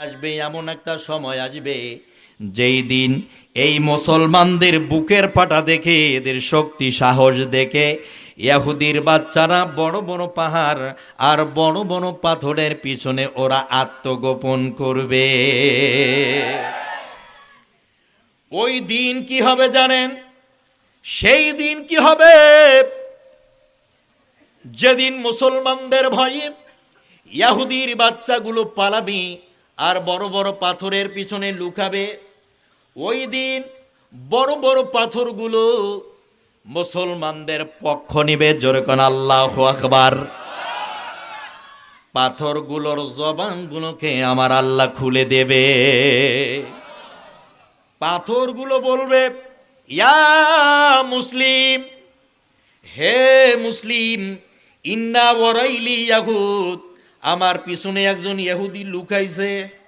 আসবে, এমন একটা সময় আসবে যেই দিন এই মুসলমানদের বুকের পাটা দেখে, এদের শক্তি সাহস দেখে ইহুদির বাচ্চারা বড় বড় পাহাড় আর বড় বড় পাথরের পিছনে ওরা আত্মগোপন করবে। ওই দিন কি হবে জানেন? সেই দিন কি হবে যেদিন মুসলমানদের ভয়ে ইহুদির বাচ্চাগুলো পালাবে আর বড় বড় পাথরের পিছনে লুকাবে। ওই দিন বড় বড় পাথরগুলো মুসলমানদের পক্ষ নিবে। জোরে কোন আল্লাহু আকবার। পাথরগুলোর জবানগুলোকে আমার আল্লাহ খুলে দেবে। পাথরগুলো বলবে, ইয়া মুসলিম, হে মুসলিম, ইন্না ওয়ারাইলি ইয়াহুদ, আমার পিছনে একজন ইহুদি লুকাইছে।